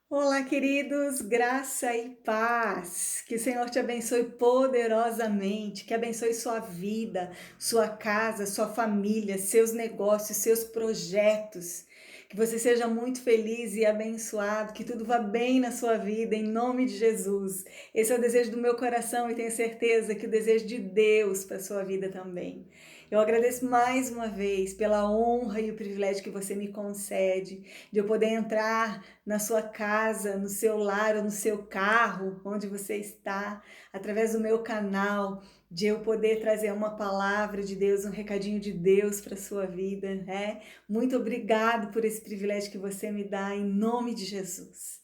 Olá, queridos, graça e paz. Que o Senhor te abençoe poderosamente, que abençoe sua vida, sua casa, sua família, seus negócios, seus projetos. Que você seja muito feliz e abençoado, que tudo vá bem na sua vida, em nome de Jesus. Esse é o desejo do meu coração e tenho certeza que o desejo de Deus para a sua vida também. Eu agradeço mais uma vez pela honra e o privilégio que você me concede de eu poder entrar na sua casa, no seu lar ou no seu carro, onde você está, através do meu canal, de eu poder trazer uma palavra de Deus, um recadinho de Deus para a sua vida, né? Muito obrigado por esse privilégio que você me dá, em nome de Jesus.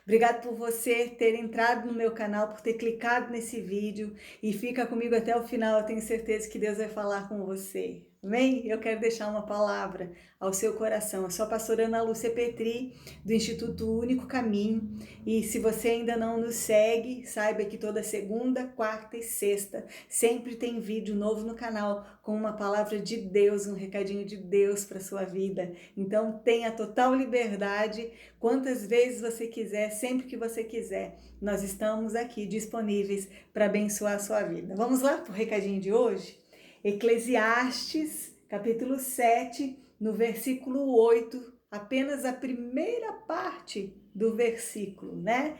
Obrigado por você ter entrado no meu canal, por ter clicado nesse vídeo e fica comigo até o final. Eu tenho certeza que Deus vai falar com você. Amém? Eu quero deixar uma palavra ao seu coração. Eu sou a pastora Ana Lúcia Petri, do Instituto Único Caminho. E se você ainda não nos segue, saiba que toda segunda, quarta e sexta sempre tem vídeo novo no canal com uma palavra de Deus, um recadinho de Deus para sua vida. Então tenha total liberdade, quantas vezes você quiser, sempre que você quiser. Nós estamos aqui disponíveis para abençoar a sua vida. Vamos lá para o recadinho de hoje? Eclesiastes, capítulo 7, no versículo 8, apenas a primeira parte do versículo, né?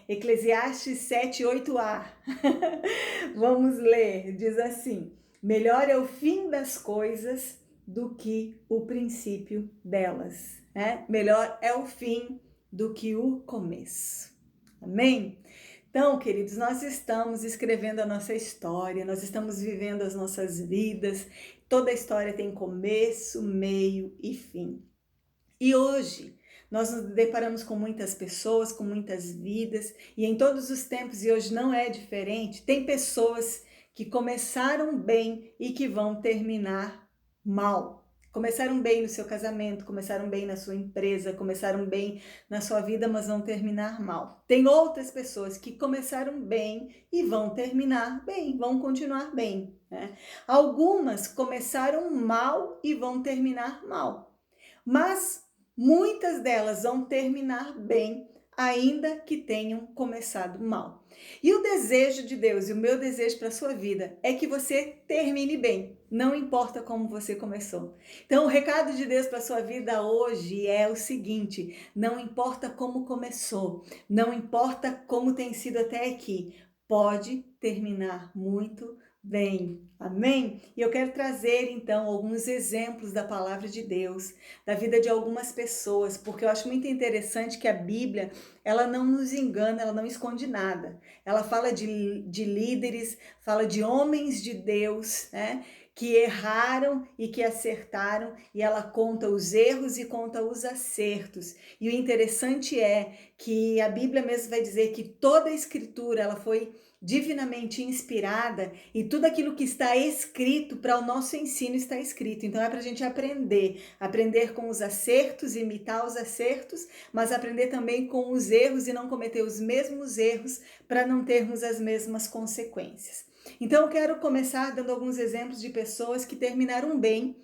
Eclesiastes 7, 8a. Vamos ler, diz assim: melhor é o fim das coisas do que o princípio delas, né? Melhor é o fim do que o começo. Amém? Então, queridos, nós estamos escrevendo a nossa história, nós estamos vivendo as nossas vidas. Toda história tem começo, meio e fim. E hoje nós nos deparamos com muitas pessoas, com muitas vidas, e em todos os tempos, e hoje não é diferente, tem pessoas que começaram bem e que vão terminar mal. Começaram bem no seu casamento, começaram bem na sua empresa, começaram bem na sua vida, mas vão terminar mal. Tem outras pessoas que começaram bem e vão terminar bem, vão continuar bem, né? Algumas começaram mal e vão terminar mal. Mas muitas delas vão terminar bem, ainda que tenham começado mal. E o desejo de Deus e o meu desejo para a sua vida é que você termine bem, não importa como você começou. Então, o recado de Deus para a sua vida hoje é o seguinte: não importa como começou, não importa como tem sido até aqui, pode terminar muito bem. Amém? E eu quero trazer então alguns exemplos da palavra de Deus, da vida de algumas pessoas, porque eu acho muito interessante que a Bíblia, ela não nos engana, ela não esconde nada. Ela fala de líderes, fala de homens de Deus, né? Que erraram e que acertaram, e ela conta os erros e conta os acertos. E o interessante é que a Bíblia mesmo vai dizer que toda a escritura ela foi divinamente inspirada e tudo aquilo que está escrito para o nosso ensino está escrito. Então é para a gente aprender com os acertos, imitar os acertos, mas aprender também com os erros e não cometer os mesmos erros para não termos as mesmas consequências. Então eu quero começar dando alguns exemplos de pessoas que terminaram bem,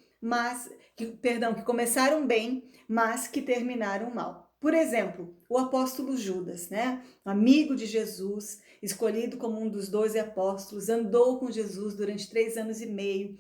que começaram bem, mas que terminaram mal. Por exemplo, o apóstolo Judas, né? Amigo de Jesus, escolhido como um dos 12 apóstolos, andou com Jesus durante 3 anos e meio,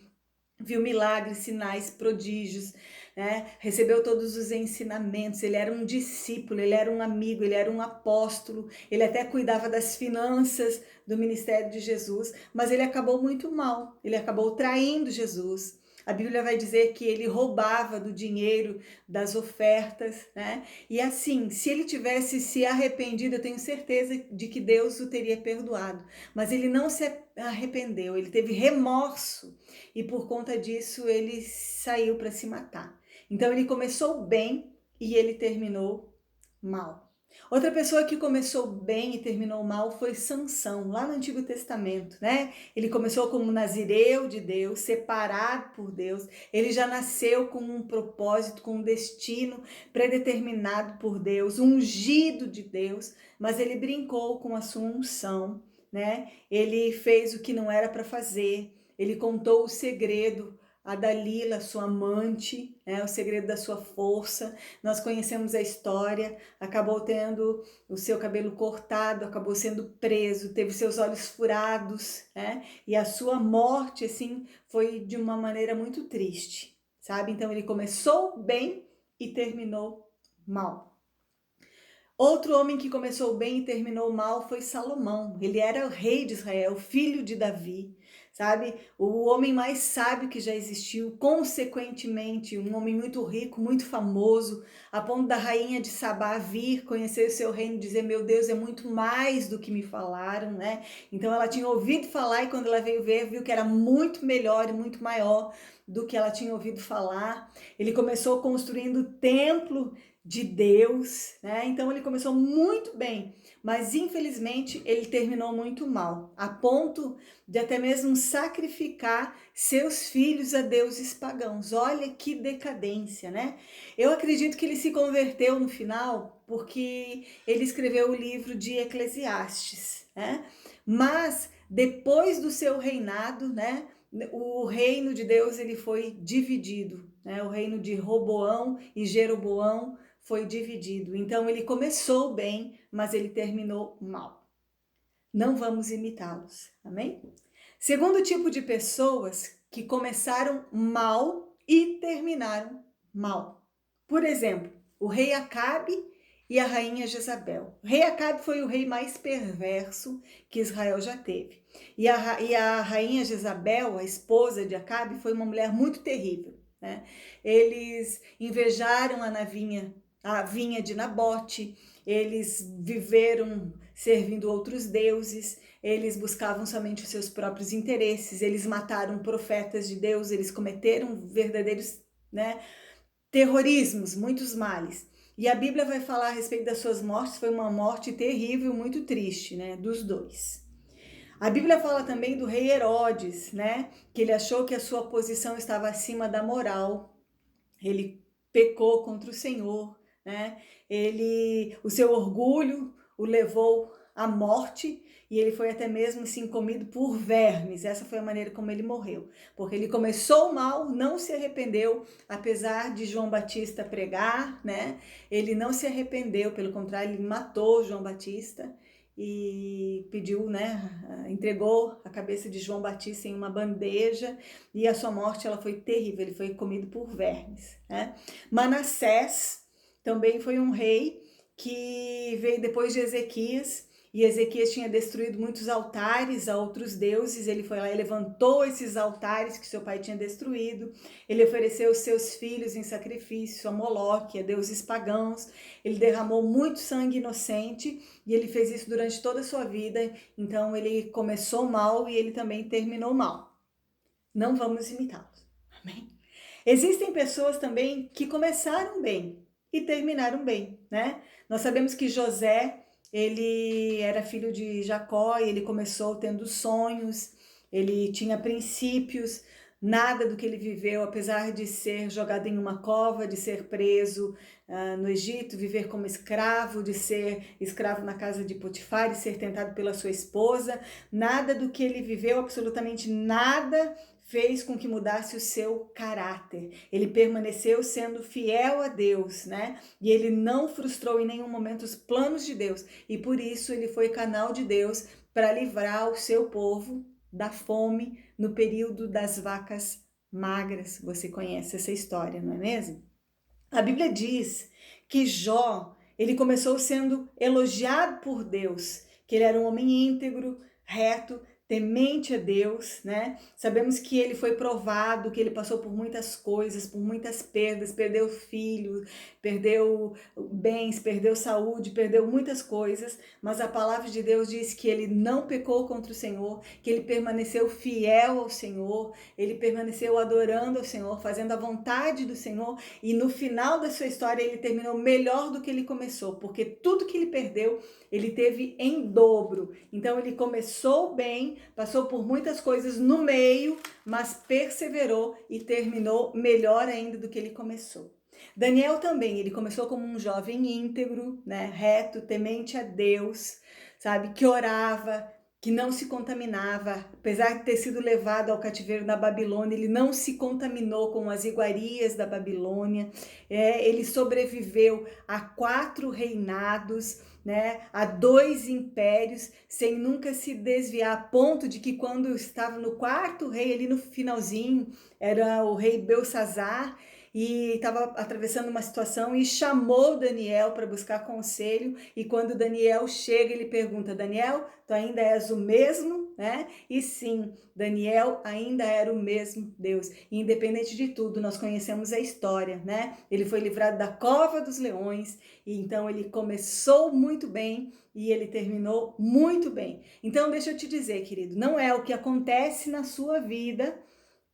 viu milagres, sinais, prodígios, né? Recebeu todos os ensinamentos. Ele era um discípulo, ele era um amigo, ele era um apóstolo, ele até cuidava das finanças do ministério de Jesus, mas ele acabou muito mal, ele acabou traindo Jesus. A Bíblia vai dizer que ele roubava do dinheiro das ofertas, né? E assim, se ele tivesse se arrependido, eu tenho certeza de que Deus o teria perdoado. Mas ele não se arrependeu, ele teve remorso e por conta disso ele saiu para se matar. Então ele começou bem e ele terminou mal. Outra pessoa que começou bem e terminou mal foi Sansão, lá no Antigo Testamento, né? Ele começou como nazireu de Deus, separado por Deus. Ele já nasceu com um propósito, com um destino predeterminado por Deus, ungido de Deus, mas ele brincou com a sua unção, né? Ele fez o que não era para fazer. Ele contou o segredo a Dalila, sua amante, né? O segredo da sua força. Nós conhecemos a história, acabou tendo o seu cabelo cortado, acabou sendo preso, teve seus olhos furados, né? E a sua morte, assim, foi de uma maneira muito triste, sabe? Então ele começou bem e terminou mal. Outro homem que começou bem e terminou mal foi Salomão. Ele era o rei de Israel, filho de Davi, sabe? O homem mais sábio que já existiu, consequentemente, um homem muito rico, muito famoso, a ponto da rainha de Sabá vir conhecer o seu reino e dizer: meu Deus, é muito mais do que me falaram, né? Então ela tinha ouvido falar e quando ela veio ver, viu que era muito melhor e muito maior do que ela tinha ouvido falar. Ele começou construindo o templo de Deus, né? Então ele começou muito bem, mas infelizmente ele terminou muito mal, a ponto de até mesmo sacrificar seus filhos a deuses pagãos. Olha que decadência, né? Eu acredito que ele se converteu no final porque ele escreveu o livro de Eclesiastes, né? Mas depois do seu reinado, né? O reino de Deus ele foi dividido, né? O reino de Roboão e Jeroboão foi dividido. Então ele começou bem, mas ele terminou mal. Não vamos imitá-los. Amém? Segundo tipo de pessoas que começaram mal e terminaram mal. Por exemplo, o rei Acabe e a rainha Jezabel. O rei Acabe foi o rei mais perverso que Israel já teve. E a rainha Jezabel, a esposa de Acabe, foi uma mulher muito terrível, né? Eles invejaram a vinha de Nabote, eles viveram servindo outros deuses, eles buscavam somente os seus próprios interesses, eles mataram profetas de Deus, eles cometeram verdadeiros, né, terrorismos, muitos males. E a Bíblia vai falar a respeito das suas mortes, foi uma morte terrível, muito triste, né, dos dois. A Bíblia fala também do rei Herodes, né, que ele achou que a sua posição estava acima da moral, ele pecou contra o Senhor, né? O seu orgulho o levou à morte e ele foi até mesmo assim comido por vermes. Essa foi a maneira como ele morreu, porque ele começou mal, não se arrependeu, apesar de João Batista pregar, né? Ele não se arrependeu, pelo contrário, ele matou João Batista e pediu, né, entregou a cabeça de João Batista em uma bandeja e a sua morte ela foi terrível, ele foi comido por vermes, né? Manassés também foi um rei que veio depois de Ezequias, e Ezequias tinha destruído muitos altares a outros deuses, ele foi lá e levantou esses altares que seu pai tinha destruído, ele ofereceu os seus filhos em sacrifício a Moloque, a deuses pagãos, ele derramou muito sangue inocente, e ele fez isso durante toda a sua vida, então ele começou mal e ele também terminou mal. Não vamos imitá-los. Amém? Existem pessoas também que começaram bem e terminaram bem, né? Nós sabemos que José, ele era filho de Jacó e ele começou tendo sonhos, ele tinha princípios, nada do que ele viveu, apesar de ser jogado em uma cova, de ser preso no Egito, viver como escravo, de ser escravo na casa de Potifar e ser tentado pela sua esposa, nada do que ele viveu, absolutamente nada, fez com que mudasse o seu caráter. Ele permaneceu sendo fiel a Deus, né? E ele não frustrou em nenhum momento os planos de Deus. E por isso ele foi canal de Deus para livrar o seu povo da fome no período das vacas magras. Você conhece essa história, não é mesmo? A Bíblia diz que Jó, ele começou sendo elogiado por Deus, que ele era um homem íntegro, reto, temente a Deus, né? Sabemos que ele foi provado, que ele passou por muitas coisas, por muitas perdas, perdeu filho, perdeu bens, perdeu saúde, perdeu muitas coisas, mas a palavra de Deus diz que ele não pecou contra o Senhor, que ele permaneceu fiel ao Senhor, ele permaneceu adorando ao Senhor, fazendo a vontade do Senhor, e no final da sua história ele terminou melhor do que ele começou, porque tudo que ele perdeu, ele teve em dobro. Então ele começou bem, passou por muitas coisas no meio, mas perseverou e terminou melhor ainda do que ele começou. Daniel também, ele começou como um jovem íntegro, né, reto, temente a Deus, sabe, que orava, que não se contaminava, apesar de ter sido levado ao cativeiro da Babilônia, ele não se contaminou com as iguarias da Babilônia, ele sobreviveu a 4 reinados, né, a 2 impérios, sem nunca se desviar, a ponto de que quando estava no 4º rei, ali no finalzinho, era o rei Belsazar, e estava atravessando uma situação e chamou Daniel para buscar conselho, e quando Daniel chega, ele pergunta: Daniel, tu ainda és o mesmo, né? E sim, Daniel ainda era o mesmo Deus. E independente de tudo, nós conhecemos a história, né? Ele foi livrado da cova dos leões, e então ele começou muito bem e ele terminou muito bem. Então deixa eu te dizer, querido, não é o que acontece na sua vida,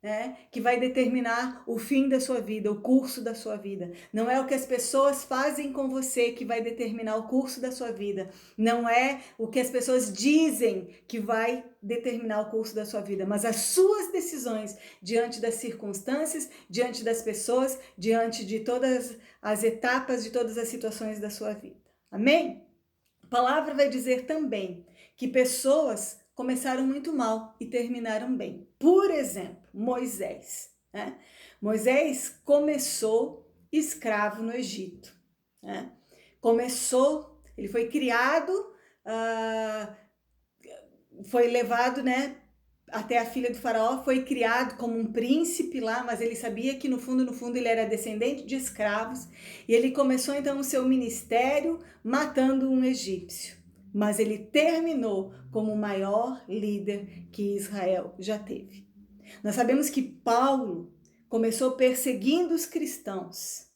né, que vai determinar o fim da sua vida, o curso da sua vida. Não é o que as pessoas fazem com você que vai determinar o curso da sua vida. Não é o que as pessoas dizem que vai determinar o curso da sua vida, mas as suas decisões diante das circunstâncias, diante das pessoas, diante de todas as etapas, de todas as situações da sua vida. Amém? A palavra vai dizer também que pessoas começaram muito mal e terminaram bem. Por exemplo, Moisés, né? Moisés começou escravo no Egito, né? Ele foi criado, foi levado, né, até a filha do faraó, foi criado como um príncipe lá, mas ele sabia que no fundo ele era descendente de escravos, e ele começou então o seu ministério matando um egípcio, mas ele terminou como o maior líder que Israel já teve. Nós sabemos que Paulo começou perseguindo os cristãos,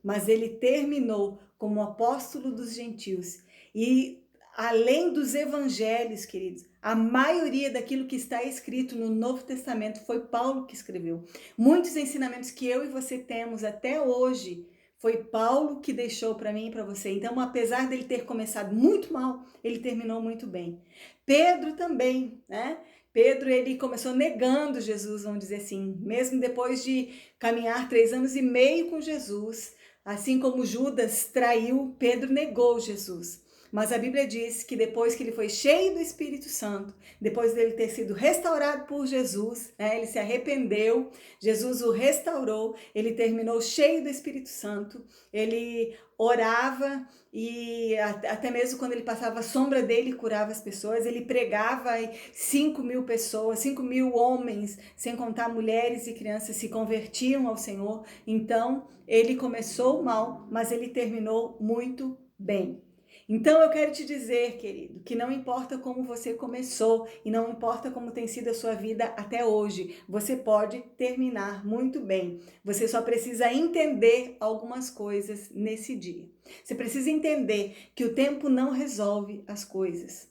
mas ele terminou como apóstolo dos gentios. E além dos evangelhos, queridos, a maioria daquilo que está escrito no Novo Testamento foi Paulo que escreveu. Muitos ensinamentos que eu e você temos até hoje foi Paulo que deixou para mim e para você. Então, apesar dele ter começado muito mal, ele terminou muito bem. Pedro também, né? Pedro, ele começou negando Jesus, vamos dizer assim, mesmo depois de caminhar 3 anos e meio com Jesus, assim como Judas traiu, Pedro negou Jesus. Mas a Bíblia diz que depois que ele foi cheio do Espírito Santo, depois dele ter sido restaurado por Jesus, né, ele se arrependeu, Jesus o restaurou, ele terminou cheio do Espírito Santo, ele orava e até mesmo quando ele passava a sombra dele, curava as pessoas, ele pregava e 5.000 pessoas, 5.000 homens, sem contar mulheres e crianças, se convertiam ao Senhor. Então, ele começou mal, mas ele terminou muito bem. Então eu quero te dizer, querido, que não importa como você começou e não importa como tem sido a sua vida até hoje, você pode terminar muito bem. Você só precisa entender algumas coisas nesse dia. Você precisa entender que o tempo não resolve as coisas,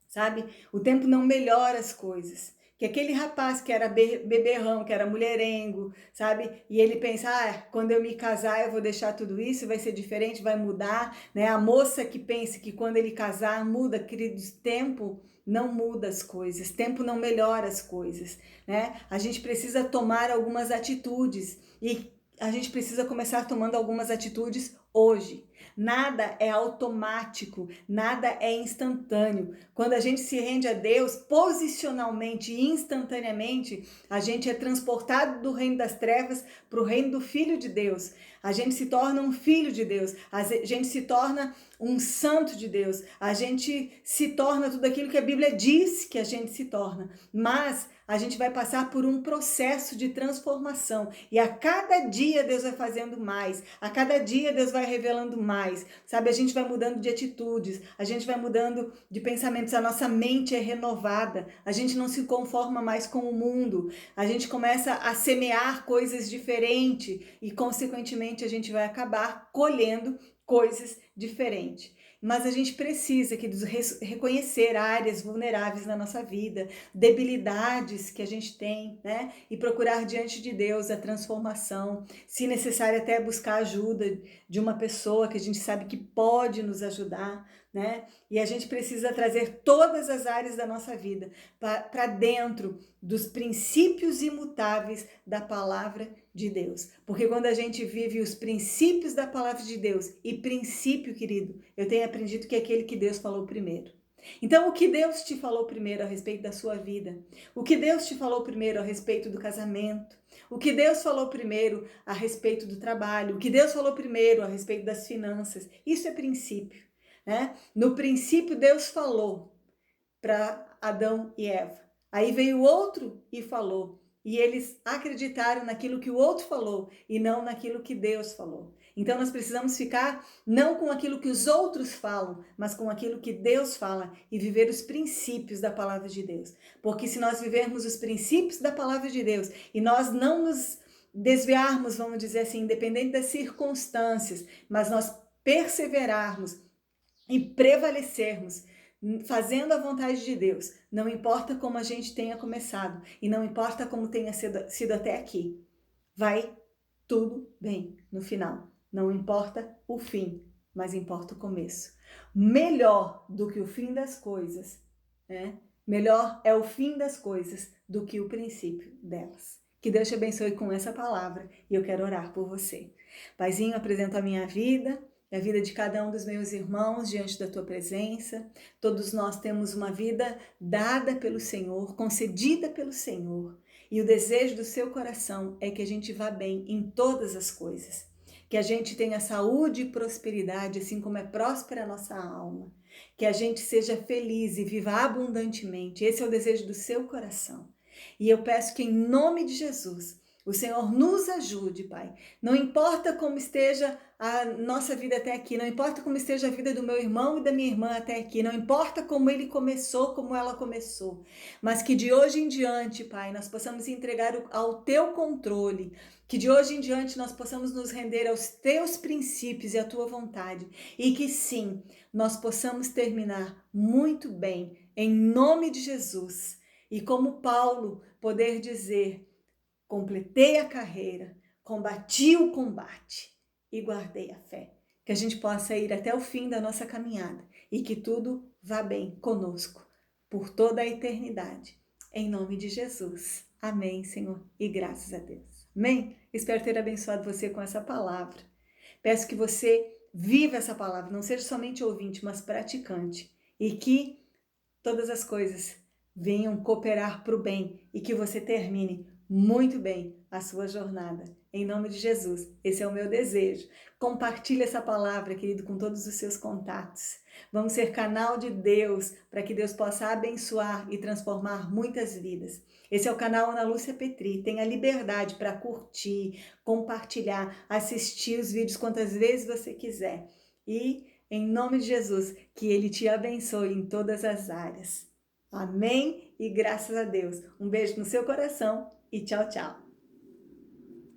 sabe? O tempo não melhora as coisas. Que aquele rapaz que era beberrão, que era mulherengo, sabe? E ele pensa, quando eu me casar eu vou deixar tudo isso, vai ser diferente, vai mudar, né? A moça que pensa que quando ele casar muda, queridos, tempo não muda as coisas, tempo não melhora as coisas, né? A gente precisa tomar algumas atitudes e a gente precisa começar tomando algumas atitudes hoje. Nada é automático, nada é instantâneo. Quando a gente se rende a Deus, posicionalmente e instantaneamente, a gente é transportado do reino das trevas para o reino do Filho de Deus. A gente se torna um filho de Deus, a gente se torna um santo de Deus, a gente se torna tudo aquilo que a Bíblia diz que a gente se torna. Mas a gente vai passar por um processo de transformação e a cada dia Deus vai fazendo mais, a cada dia Deus vai revelando mais, sabe? A gente vai mudando de atitudes, a gente vai mudando de pensamentos, a nossa mente é renovada, a gente não se conforma mais com o mundo, a gente começa a semear coisas diferentes e consequentemente a gente vai acabar colhendo coisas diferentes. Mas a gente precisa reconhecer áreas vulneráveis na nossa vida, debilidades que a gente tem, né? E procurar diante de Deus a transformação, se necessário até buscar ajuda de uma pessoa que a gente sabe que pode nos ajudar, né? E a gente precisa trazer todas as áreas da nossa vida para dentro dos princípios imutáveis da palavra de Deus. Porque quando a gente vive os princípios da palavra de Deus, e princípio, querido, eu tenho aprendido que é aquele que Deus falou primeiro. Então, o que Deus te falou primeiro a respeito da sua vida? O que Deus te falou primeiro a respeito do casamento? O que Deus falou primeiro a respeito do trabalho? O que Deus falou primeiro a respeito das finanças? Isso é princípio, né? No princípio, Deus falou para Adão e Eva. Aí veio outro e falou. E eles acreditaram naquilo que o outro falou e não naquilo que Deus falou. Então nós precisamos ficar não com aquilo que os outros falam, mas com aquilo que Deus fala e viver os princípios da palavra de Deus. Porque se nós vivermos os princípios da palavra de Deus e nós não nos desviarmos, vamos dizer assim, independente das circunstâncias, mas nós perseverarmos e prevalecermos fazendo a vontade de Deus, não importa como a gente tenha começado e não importa como tenha sido até aqui, vai tudo bem no final. Não importa o fim, mas importa o começo. Melhor do que o fim das coisas, né? Melhor é o fim das coisas do que o princípio delas. Que Deus te abençoe com essa palavra e eu quero orar por você. Paizinho, apresento a minha vida e a vida de cada um dos meus irmãos diante da tua presença. Todos nós temos uma vida dada pelo Senhor, concedida pelo Senhor. E o desejo do seu coração é que a gente vá bem em todas as coisas. Que a gente tenha saúde e prosperidade, assim como é próspera a nossa alma. Que a gente seja feliz e viva abundantemente. Esse é o desejo do seu coração. E eu peço que em nome de Jesus, o Senhor nos ajude, Pai. Não importa como esteja a nossa vida até aqui, não importa como esteja a vida do meu irmão e da minha irmã até aqui, não importa como ele começou, como ela começou, mas que de hoje em diante, Pai, nós possamos entregar ao teu controle, que de hoje em diante nós possamos nos render aos teus princípios e à tua vontade, e que sim, nós possamos terminar muito bem, em nome de Jesus. E como Paulo poder dizer: completei a carreira, combati o combate e guardei a fé. Que a gente possa ir até o fim da nossa caminhada e que tudo vá bem conosco por toda a eternidade. Em nome de Jesus. Amém, Senhor, e graças a Deus. Amém? Espero ter abençoado você com essa palavra. Peço que você viva essa palavra, não seja somente ouvinte, mas praticante. E que todas as coisas venham cooperar para o bem e que você termine muito bem a sua jornada. Em nome de Jesus, esse é o meu desejo. Compartilhe essa palavra, querido, com todos os seus contatos. Vamos ser canal de Deus para que Deus possa abençoar e transformar muitas vidas. Esse é o canal Ana Lúcia Petri. Tenha liberdade para curtir, compartilhar, assistir os vídeos quantas vezes você quiser. E, em nome de Jesus, que Ele te abençoe em todas as áreas. Amém? E graças a Deus. Um beijo no seu coração e tchau, tchau.